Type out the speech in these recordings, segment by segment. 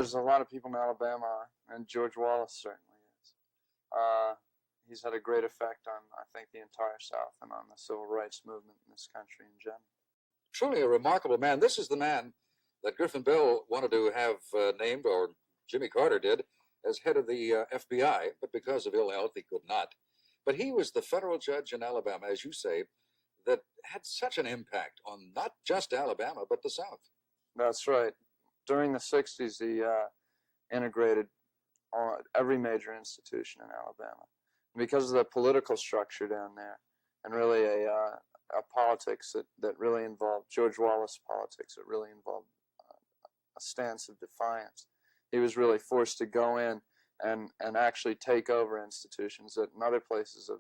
as a lot of people in Alabama are, and George Wallace certainly is. He's had a great effect on, I think, the entire South and on the civil rights movement in this country in general. Truly a remarkable man. This is the man that Griffin Bell wanted to have named, or Jimmy Carter did, as head of the FBI, but because of ill health, he could not. But he was the federal judge in Alabama, as you say, that had such an impact on not just Alabama, but the South. That's right. During the 60s, he integrated every major institution in Alabama. Because of the political structure down there, and really a politics that really involved, George Wallace politics, that really involved a stance of defiance, he was really forced to go in and actually take over institutions that in other places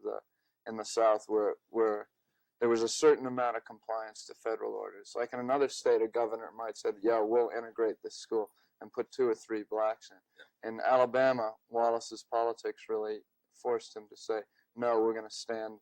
in the South where there was a certain amount of compliance to federal orders. Like in another state, a governor might say, yeah, we'll integrate this school and put 2 or 3 blacks in. In Alabama, Wallace's politics really forced him to say, no, we're going to stand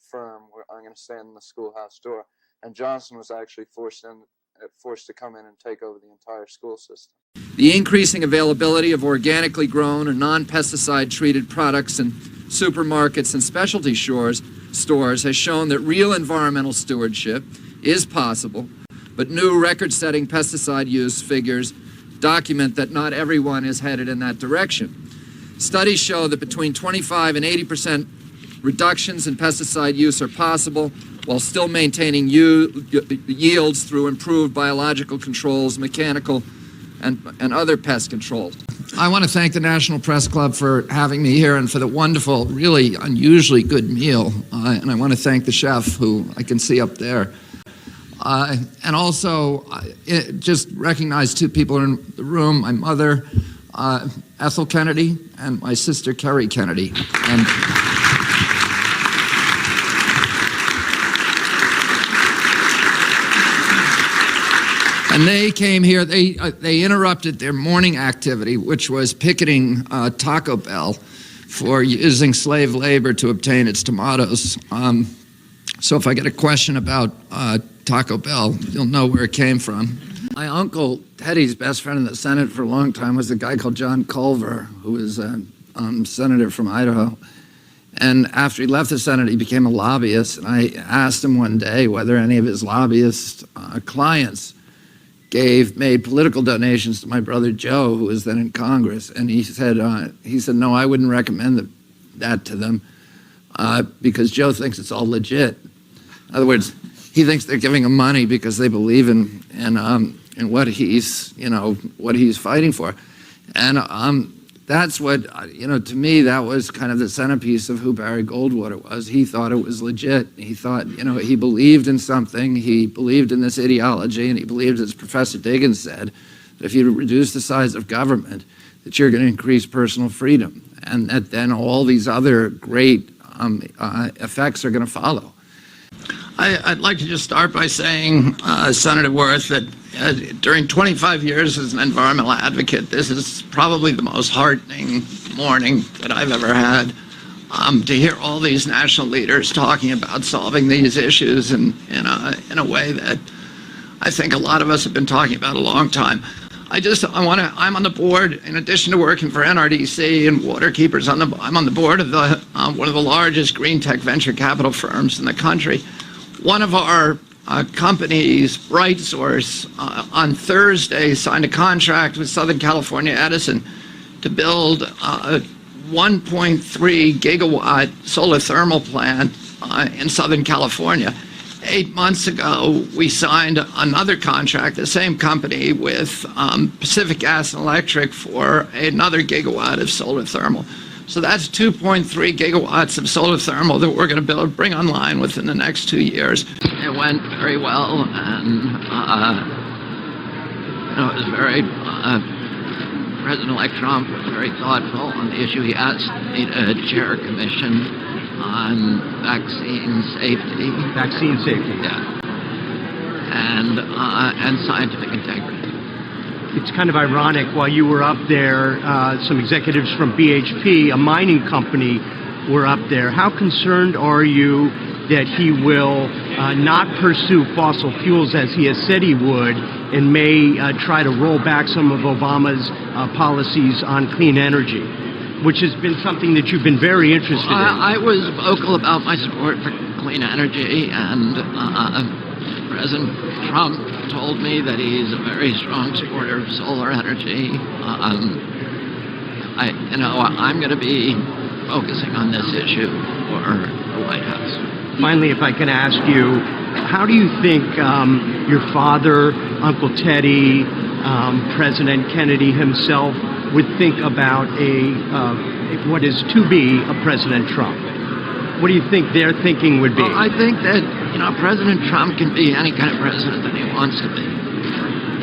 firm. I'm going to stand in the schoolhouse door. And Johnson was actually forced to come in and take over the entire school system. The increasing availability of organically grown and non-pesticide treated products in supermarkets and specialty stores has shown that real environmental stewardship is possible, but new record-setting pesticide use figures document that not everyone is headed in that direction. Studies show that between 25 and 80% reductions in pesticide use are possible while still maintaining yields through improved biological controls, mechanical, and other pest controls. I want to thank the National Press Club for having me here and for the wonderful, really unusually good meal. And I want to thank the chef, who I can see up there. And also, just recognize 2 people in the room, my mother, Ethel Kennedy, and my sister, Kerry Kennedy. And they came here, they interrupted their morning activity, which was picketing Taco Bell for using slave labor to obtain its tomatoes. So if I get a question about Taco Bell, you'll know where it came from. My uncle, Teddy's best friend in the Senate for a long time, was a guy called John Culver, who was a senator from Idaho. And after he left the Senate, he became a lobbyist. And I asked him one day whether any of his lobbyist clients made political donations to my brother Joe, who was then in Congress. And he said, no, I wouldn't recommend that to them because Joe thinks it's all legit. In other words, he thinks they're giving him money because they believe in what he's, what he's fighting for. And that's what, to me, that was kind of the centerpiece of who Barry Goldwater was. He thought it was legit. He thought, he believed in something. He believed in this ideology, and he believed, as Professor Diggins said, that if you reduce the size of government, that you're going to increase personal freedom, and that then all these other great effects are going to follow. I'd like to just start by saying, Senator Worth, that during 25 years as an environmental advocate, this is probably the most heartening morning that I've ever had. To hear all these national leaders talking about solving these issues in a way that I think a lot of us have been talking about a long time. I'm on the board, in addition to working for NRDC and Waterkeepers, I'm on the board of one of the largest green tech venture capital firms in the country. One of our companies, BrightSource, on Thursday signed a contract with Southern California Edison to build a 1.3 gigawatt solar thermal plant in Southern California. 8 months ago, we signed another contract, the same company, with Pacific Gas and Electric for another gigawatt of solar thermal. So that's 2.3 gigawatts of solar thermal that we're going to bring online within the next 2 years. It went very well, and it was very, President-elect Trump was very thoughtful on the issue. He asked me to chair a commission on vaccine safety. Vaccine safety. Yeah. And scientific integrity. It's kind of ironic, while you were up there, some executives from BHP, a mining company, were up there. How concerned are you that he will not pursue fossil fuels as he has said he would and may try to roll back some of Obama's policies on clean energy, which has been something that you've been very interested in. I was vocal about my support for clean energy, and President Trump told me that he's a very strong supporter of solar energy. I'm going to be focusing on this issue for the White House. Finally, if I can ask you, how do you think your father, Uncle Teddy, President Kennedy himself would think about what is to be a President Trump? What do you think their thinking would be? Well, I think that, President Trump can be any kind of president that he wants to be.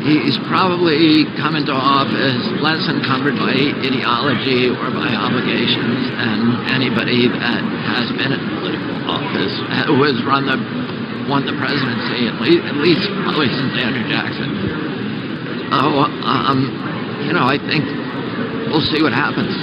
He's probably come into office less encumbered by ideology or by obligations than anybody that has been in political office who has won the presidency, at least probably since Andrew Jackson. I think we'll see what happens.